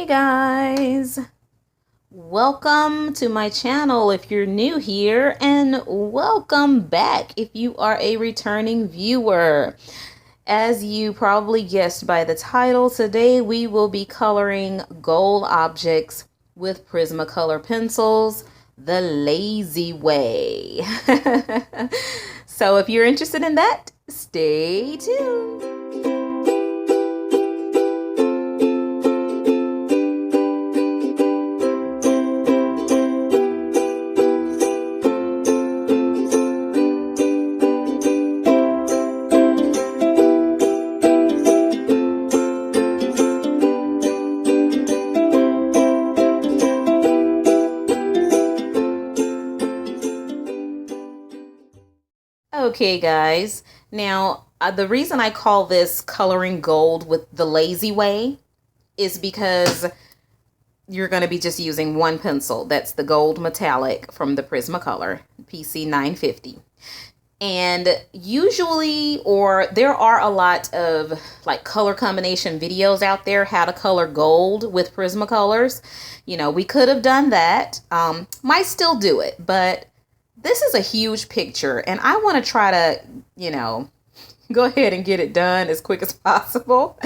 Hey guys, welcome to my channel if you're new here, and welcome back if you are a returning viewer. As you probably guessed by the title, today we will be coloring gold objects with Prismacolor pencils the lazy way. So if you're interested in that, stay tuned. Okay, guys. Now, the reason I call this coloring gold with the lazy way is because you're going to be just using one pencil. That's the gold metallic from the Prismacolor PC 950. And usually, or there are a lot of like color combination videos out there, how to color gold with Prismacolors. You know, we could have done that. Might still do it, but this is a huge picture and I want to try to, go ahead and get it done as quick as possible.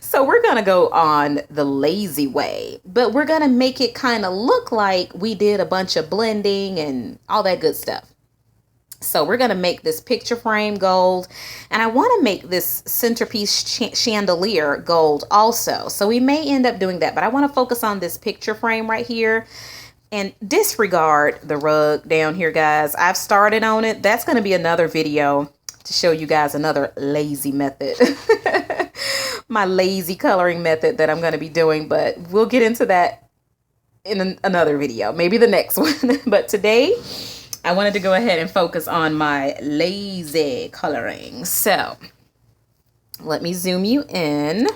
So we're going to go on the lazy way, but we're going to make it kind of look like we did a bunch of blending and all that good stuff. So we're going to make this picture frame gold, and I want to make this centerpiece chandelier gold also. So we may end up doing that, but I want to focus on this picture frame right here. And disregard the rug down here, guys. I've started on it. That's going to be another video to show you guys another lazy method. My lazy coloring method that I'm going to be doing. But we'll get into that in another video. Maybe the next one. But today, I wanted to go ahead and focus on my lazy coloring. So, let me zoom you in.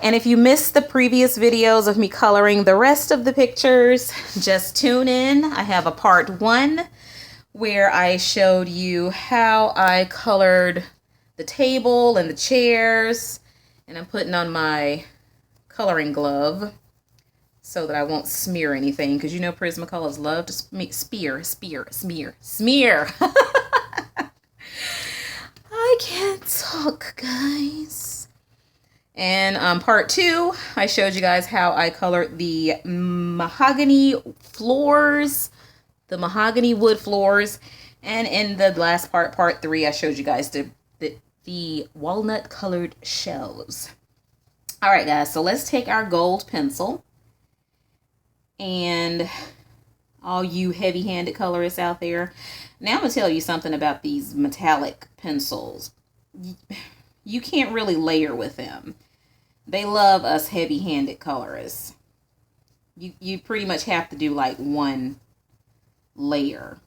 And if you missed the previous videos of me coloring the rest of the pictures, just tune in. I have a part 1 where I showed you how I colored the table and the chairs. And I'm putting on my coloring glove so that I won't smear anything. Because you know Prismacolors love to smear. I can't talk, guys. And part 2, I showed you guys how I colored the mahogany floors, the mahogany wood floors. And in the last part 3, I showed you guys the walnut colored shelves. All right, guys, so let's take our gold pencil. And all you heavy-handed colorists out there, now I'm going to tell you something about these metallic pencils. You can't really layer with them. They love us heavy-handed colorists. You pretty much have to do like one layer.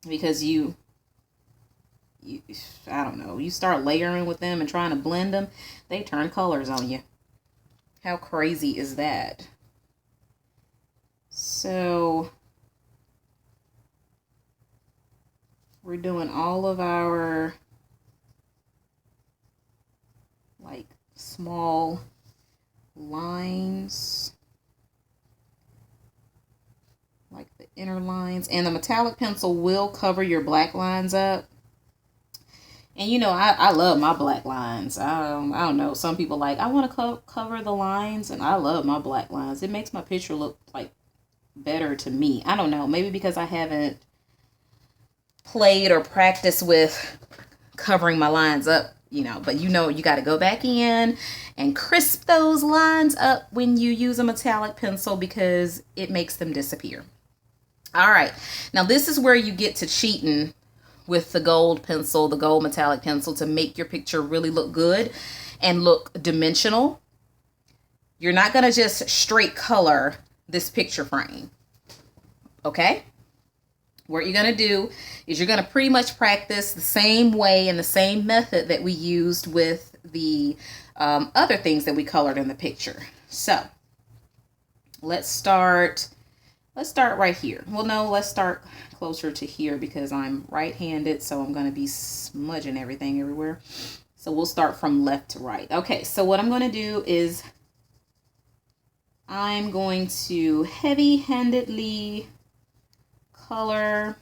Because I don't know, you start layering with them and trying to blend them, they turn colors on you. How crazy is that? So, we're doing all of our like small lines, like the inner lines, and the metallic pencil will cover your black lines up. And you know, I love my black lines. I don't know, some people like, I want to cover the lines, and I love my black lines. It makes my picture look like better to me. I don't know, maybe because I haven't played or practiced with covering my lines up, but you got to go back in and crisp those lines up when you use a metallic pencil because it makes them disappear. All right, now this is where you get to cheating with the gold pencil, the gold metallic pencil, to make your picture really look good and look dimensional. You're not going to just straight color this picture frame, okay? What you're going to do is you're going to pretty much practice the same way and the same method that we used with the other things that we colored in the picture. So let's start right here. Well, no, let's start closer to here because I'm right-handed, so I'm going to be smudging everything everywhere. So we'll start from left to right. Okay, so what I'm going to do is I'm going to heavy-handedly color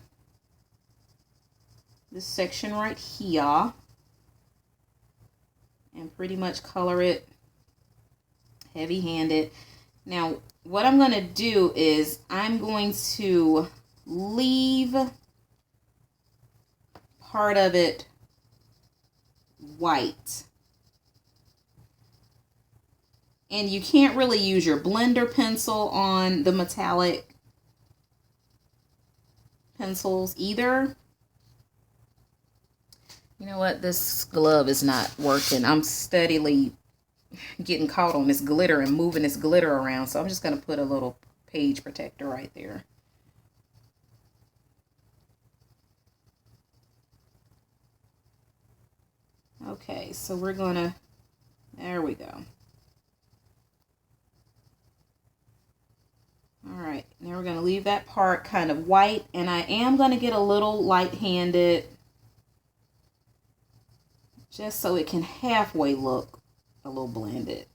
this section right here and pretty much color it heavy-handed. Now, what I'm going to do is I'm going to leave part of it white. And you can't really use your blender pencil on the metallic pencils either. You know what? This glove is not working. I'm steadily getting caught on this glitter and moving this glitter around. So I'm just going to put a little page protector right there. Okay, so we're going to, there we go. Alright, now we're going to leave that part kind of white, and I am going to get a little light-handed just so it can halfway look a little blended.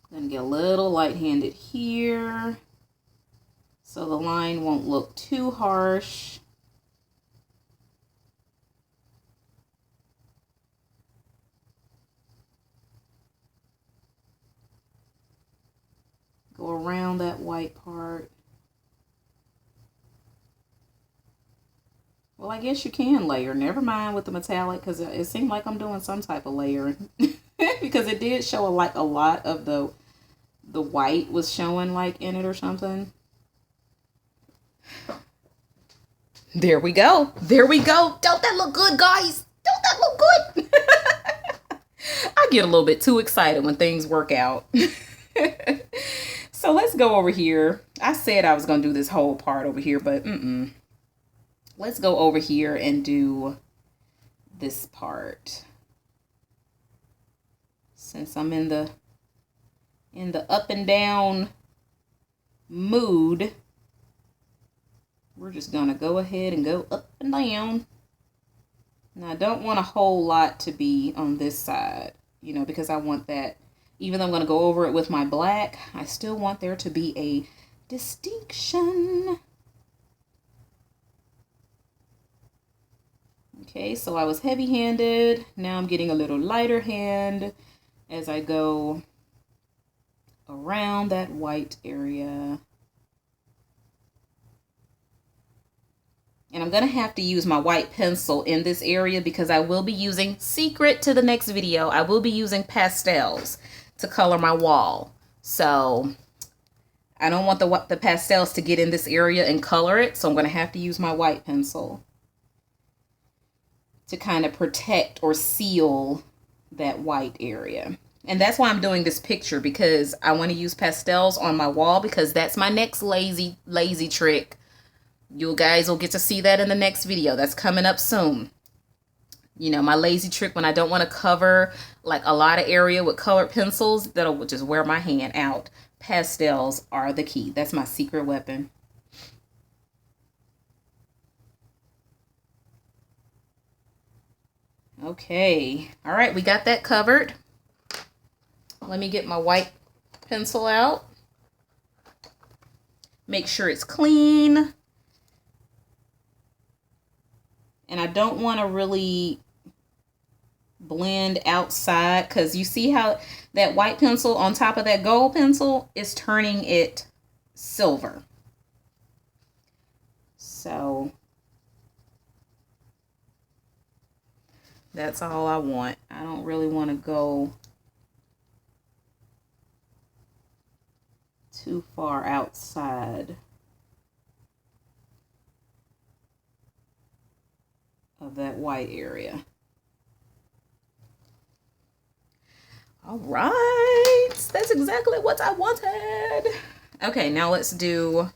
I'm going to get a little light-handed here so the line won't look too harsh. Go around that white part. Well, I guess you can layer. Never mind with the metallic, because it seemed like I'm doing some type of layering. Because it did show like a lot of the white was showing like in it or something. There we go. There we go. Don't that look good, guys? Don't that look good? I get a little bit too excited when things work out. So let's go over here. I said I was going to do this whole part over here, but let's go over here and do this part. Since I'm in the up and down mood, we're just going to go ahead and go up and down. Now, I don't want a whole lot to be on this side, you know, because I want that. Even though I'm going to go over it with my black, I still want there to be a distinction. Okay, so I was heavy-handed. Now I'm getting a little lighter hand as I go around that white area. And I'm going to have to use my white pencil in this area because I will be using, secret to the next video, I will be using pastels to color my wall. So I don't want the pastels to get in this area and color it. So I'm going to have to use my white pencil to kind of protect or seal that white area. And that's why I'm doing this picture, because I want to use pastels on my wall, because that's my next lazy trick. You guys will get to see that in the next video. That's coming up soon. You know, my lazy trick when I don't want to cover like a lot of area with colored pencils that'll just wear my hand out. Pastels are the key. That's my secret weapon. Okay. All right, we got that covered. Let me get my white pencil out. Make sure it's clean. And I don't want to really blend outside, because you see how that white pencil on top of that gold pencil is turning it silver. So that's all I want. I don't really want to go too far outside of that white area. All right, that's exactly what I wanted. Okay, now let's do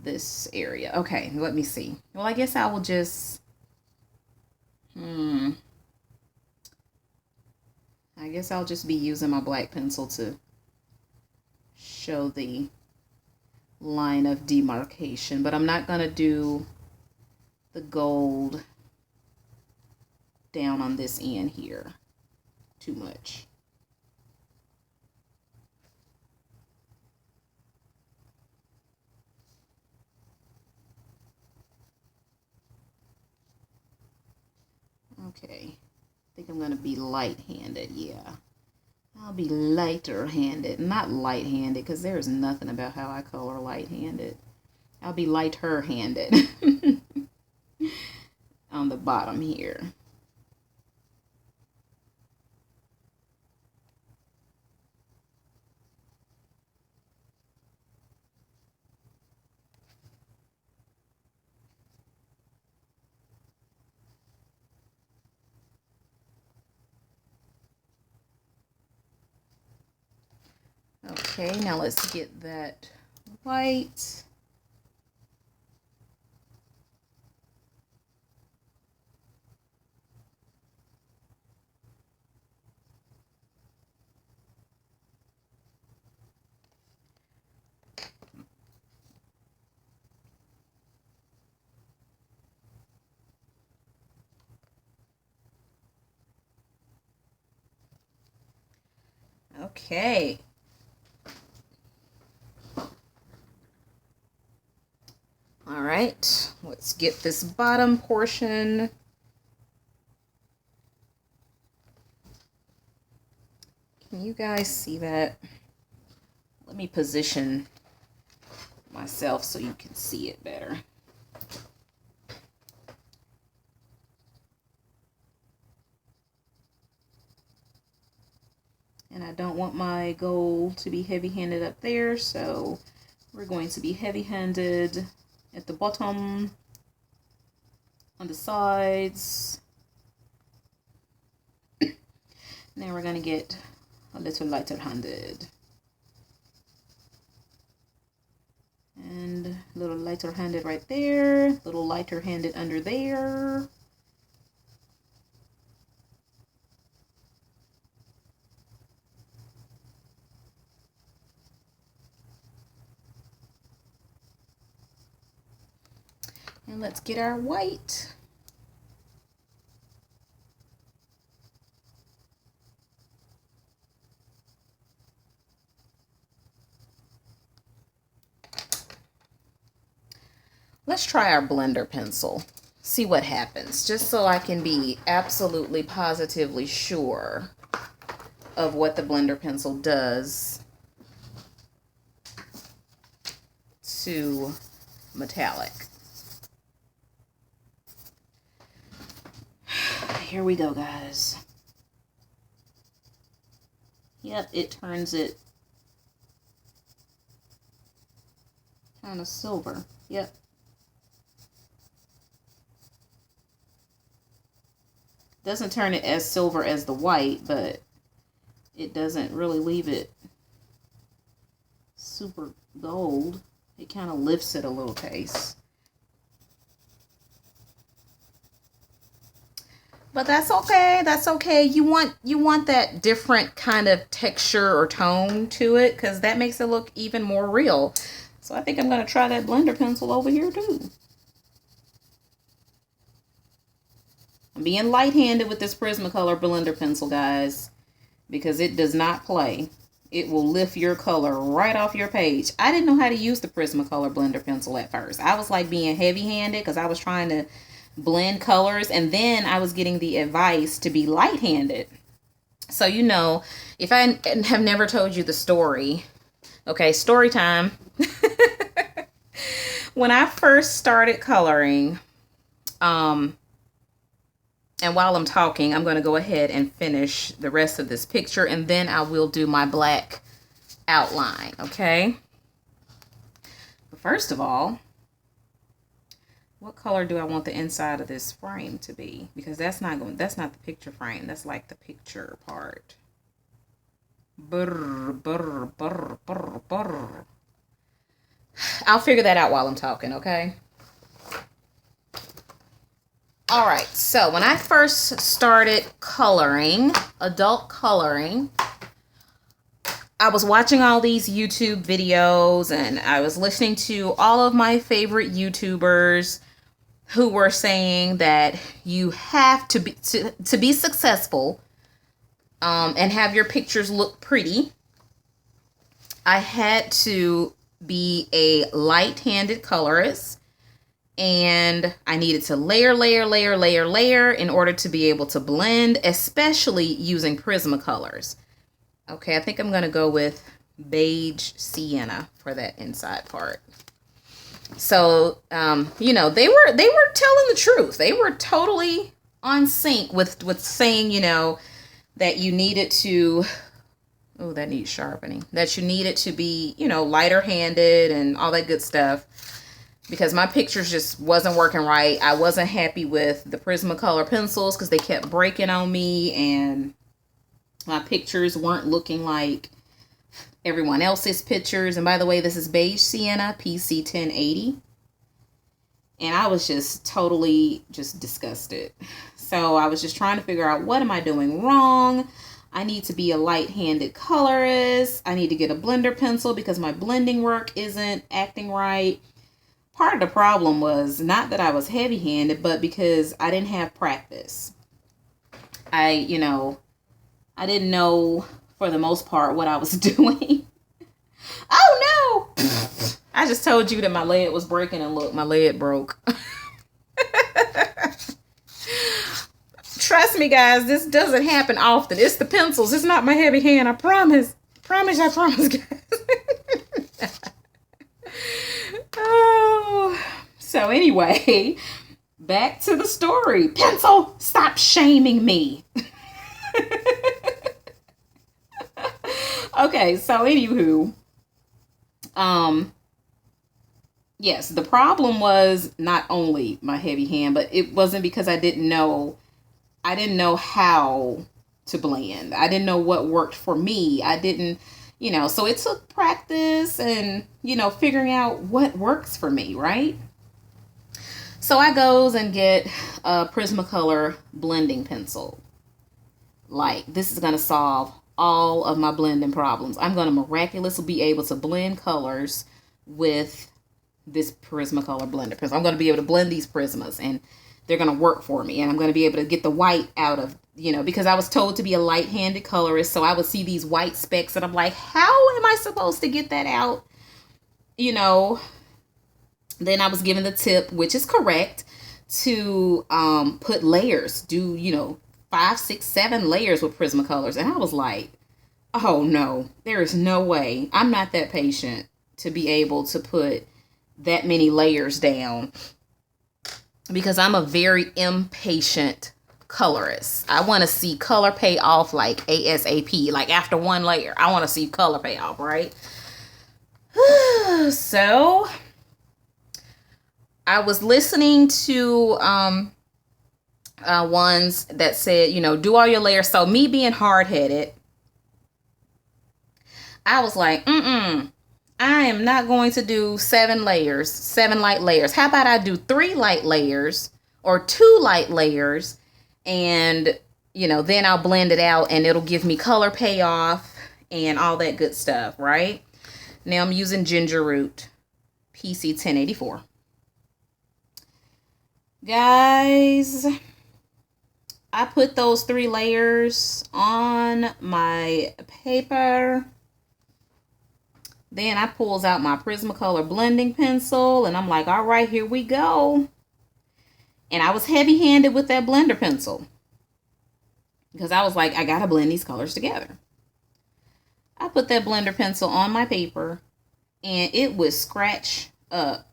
this area. Okay, let me see. Well, I guess I will just, I guess I'll just be using my black pencil to show the line of demarcation, but I'm not going to do the gold down on this end here too much. Okay. I think I'm going to be light-handed, yeah. I'll be lighter-handed. Not light-handed, because there's nothing about how I color light-handed. I'll be lighter-handed on the bottom here. Okay, now let's get that white. Okay. All right, let's get this bottom portion. Can you guys see that? Let me position myself so you can see it better. And I don't want my gold to be heavy-handed up there, so we're going to be heavy-handed at the bottom, on the sides. Now we're going to get a little lighter-handed. And a little lighter-handed right there, a little lighter-handed under there. And let's get our white. Let's try our blender pencil. See what happens, just so I can be absolutely positively sure of what the blender pencil does to metallic. Here we go, guys. Yep, it turns it kind of silver. Yep. Doesn't turn it as silver as the white, but it doesn't really leave it super gold. It kind of lifts it a little taste. But that's okay. That's okay. You want that different kind of texture or tone to it, because that makes it look even more real. So I think I'm going to try that blender pencil over here too. I'm being light-handed with this Prismacolor blender pencil, guys, because it does not play. It will lift your color right off your page. I didn't know how to use the Prismacolor blender pencil at first. I was like being heavy-handed because I was trying to blend colors, and then I was getting the advice to be light-handed. So, you know, if I have never told you the story, okay, story time. When I first started coloring, and while I'm talking, I'm going to go ahead and finish the rest of this picture, and then I will do my black outline, okay? But first of all, what color do I want the inside of this frame to be? Because that's not the picture frame. That's like the picture part. Brr, brr, brr, brr, brr. I'll figure that out while I'm talking, okay? All right, so when I first started coloring, adult coloring, I was watching all these YouTube videos, and I was listening to all of my favorite YouTubers who were saying that you have to be successful and have your pictures look pretty. I had to be a light-handed colorist, And I needed to layer in order to be able to blend, especially using Prismacolors. Okay, I think I'm going to go with beige sienna for that inside part. So, you know, they were telling the truth. They were totally on sync with saying, you know, that you needed to, oh, that needs sharpening, that you needed to be, you know, lighter handed and all that good stuff, because my pictures just wasn't working right. I wasn't happy with the Prismacolor pencils because they kept breaking on me, and my pictures weren't looking like everyone else's pictures. And by the way, this is beige sienna PC 1080, and I was just totally just disgusted. So I was just trying to figure out, what am I doing wrong? I need to be a light-handed colorist. I need to get a blender pencil because my blending work isn't acting right. Part of the problem was not that I was heavy-handed, but because I didn't have practice. You know, I didn't know for the most part what I was doing. Oh no! I just told you that my lead was breaking, and look, my lead broke. Trust me, guys, this doesn't happen often. It's the pencils. It's not my heavy hand. I promise. I promise, guys. Oh. So anyway, back to the story. Pencil, stop shaming me. Okay, so anywho, yes, the problem was not only my heavy hand, but it wasn't because I didn't know how to blend. I didn't know what worked for me. I didn't, you know, so it took practice and, you know, figuring out what works for me, right? So I goes and get a Prismacolor blending pencil. Like, this is going to solve all of my blending problems. I'm going to miraculously be able to blend colors with this Prismacolor blender pencil. I'm going to be able to blend these Prismas, and they're going to work for me. And I'm going to be able to get the white out of, you know, because I was told to be a light-handed colorist. So I would see these white specks and I'm like, how am I supposed to get that out? You know, then I was given the tip, which is correct, to put layers, do, you know, 5, 6, 7 layers with Prismacolors. And I was like, oh no, there is no way. I'm not that patient to be able to put that many layers down, because I'm a very impatient colorist. I want to see color pay off like ASAP. Like after one layer, I want to see color pay off, right? So I was listening to ones that said, you know, do all your layers. So me being hard-headed, I was like, I am not going to do 7 layers, 7 light layers. How about I do 3 light layers or 2 light layers, and, you know, then I'll blend it out and it'll give me color payoff and all that good stuff, right? Now I'm using Ginger Root PC 1084. Guys, I put those 3 layers on my paper. Then I pulls out my Prismacolor blending pencil, and I'm like, all right, here we go. And I was heavy-handed with that blender pencil, because I was like, I gotta blend these colors together. I put that blender pencil on my paper, and it would scratch up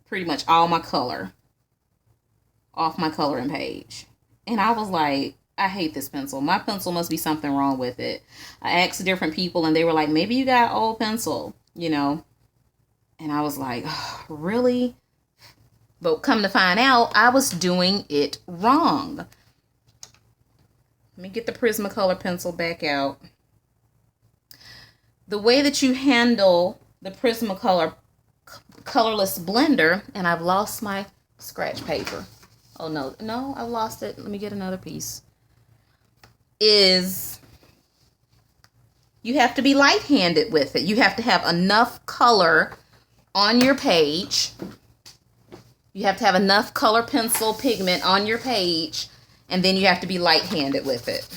pretty much all my color off my coloring page. And I was like, I hate this pencil. My pencil must be something wrong with it. I asked different people, and they were like, maybe you got an old pencil, you know. And I was like, oh, really? But come to find out, I was doing it wrong. Let me get the Prismacolor pencil back out. The way that you handle the Prismacolor colorless blender, and I've lost my scratch paper. Oh, no, I lost it. Let me get another piece. Is you have to be light-handed with it. You have to have enough color on your page. You have to have enough color pencil pigment on your page, and then you have to be light-handed with it.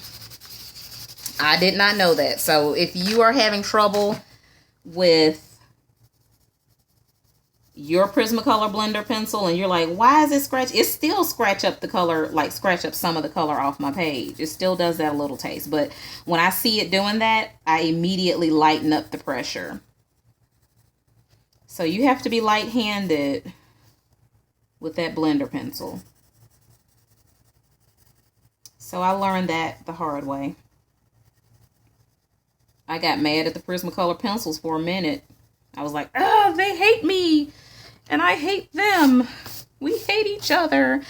I did not know that. So if you are having trouble with, your Prismacolor blender pencil and you're like, why is it scratch? It still scratch up the color, like scratch up some of the color off my page. It still does that a little taste. But when I see it doing that, I immediately lighten up the pressure. So you have to be light-handed with that blender pencil. So I learned that the hard way. I got mad at the Prismacolor pencils for a minute. I was like, oh, they hate me and I hate them. We hate each other.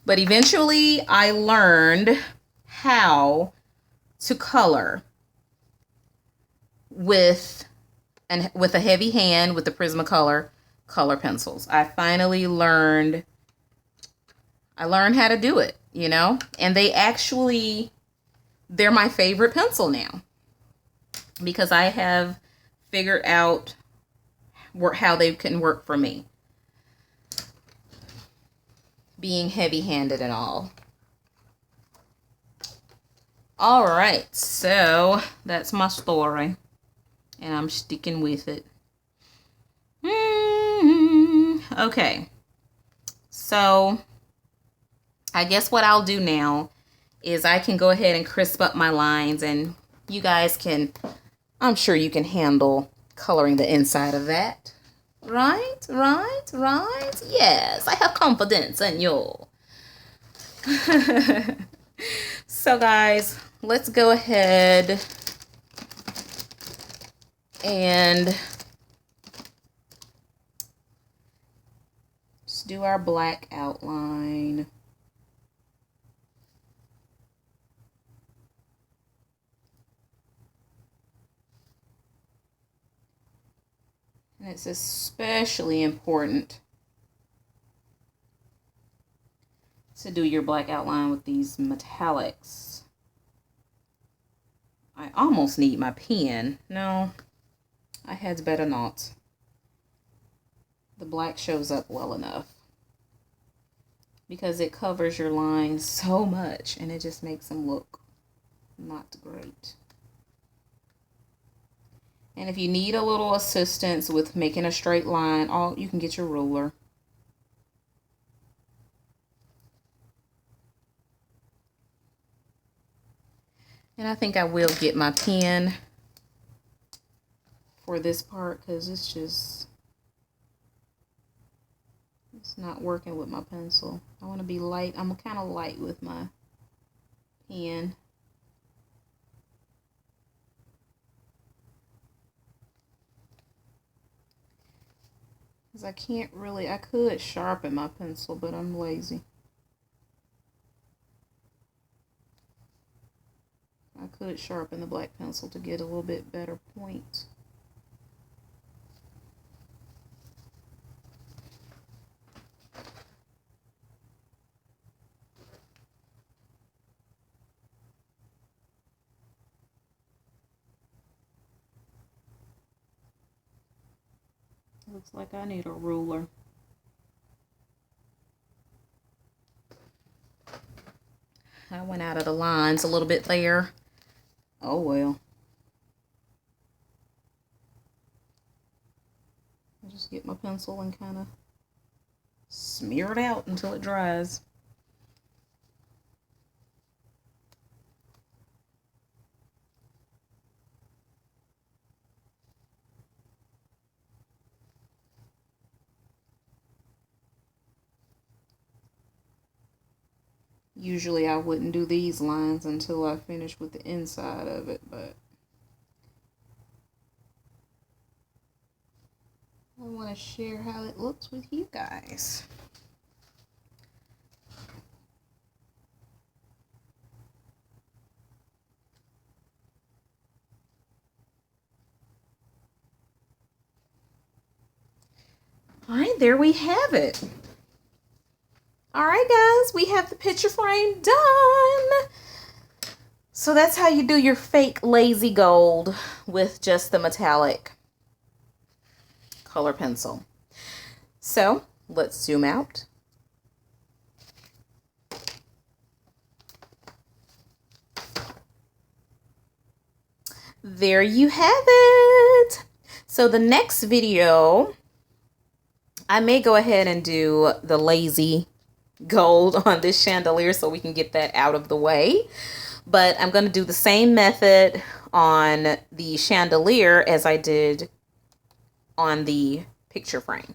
But eventually I learned how to color with a heavy hand with the Prismacolor color pencils. I finally learned how to do it, you know? And they're my favorite pencil now because I have figured out how they can work for me. Being heavy-handed and all. All right, so that's my story. And I'm sticking with it. Okay. So, I guess what I'll do now is I can go ahead and crisp up my lines. And you guys can, I'm sure you can handle coloring the inside of that. Right? Yes, I have confidence in you. So guys, let's go ahead and just do our black outline. And it's especially important to do your black outline with these metallics. I almost need my pen. No, I had better not. The black shows up well enough because it covers your lines so much and it just makes them look not great. And if you need a little assistance with making a straight line, you can get your ruler. And I think I will get my pen for this part because it's not working with my pencil. I want to be light. I'm kind of light with my pen. Because I could sharpen my pencil, but I'm lazy. I could sharpen the black pencil to get a little bit better point. Looks like I need a ruler. I went out of the lines a little bit there. Oh well. I'll just get my pencil and kind of smear it out until it dries. Usually I wouldn't do these lines until I finish with the inside of it, but I want to share how it looks with you guys. All right, there we have it. All right, guys, we have the picture frame done. So that's how you do your fake lazy gold with just the metallic color pencil. So let's zoom out. There you have it. So the next video I may go ahead and do the lazy gold on this chandelier so we can get that out of the way. But I'm going to do the same method on the chandelier as I did on the picture frame.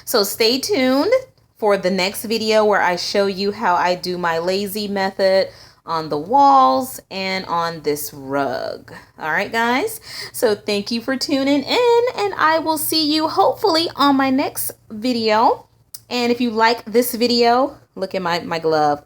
So stay tuned for the next video where I show you how I do my lazy method on the walls and on this rug. All right, guys. So thank you for tuning in, and I will see you hopefully on my next video. And if you like this video, look at my glove.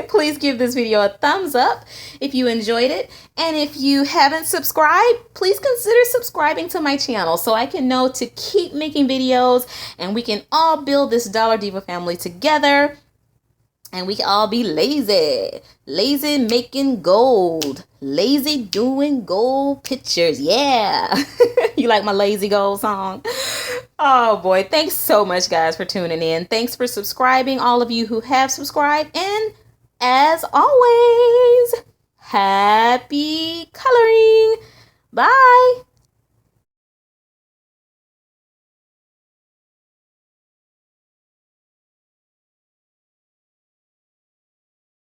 Please give this video a thumbs up if you enjoyed it. And if you haven't subscribed, please consider subscribing to my channel so I can know to keep making videos and we can all build this Dollar Diva family together. And we can all be lazy. Lazy making gold. Lazy doing gold pictures. Yeah. You like my lazy gold song? Oh boy. Thanks so much, guys, for tuning in. Thanks for subscribing, all of you who have subscribed. And as always, happy coloring. Bye.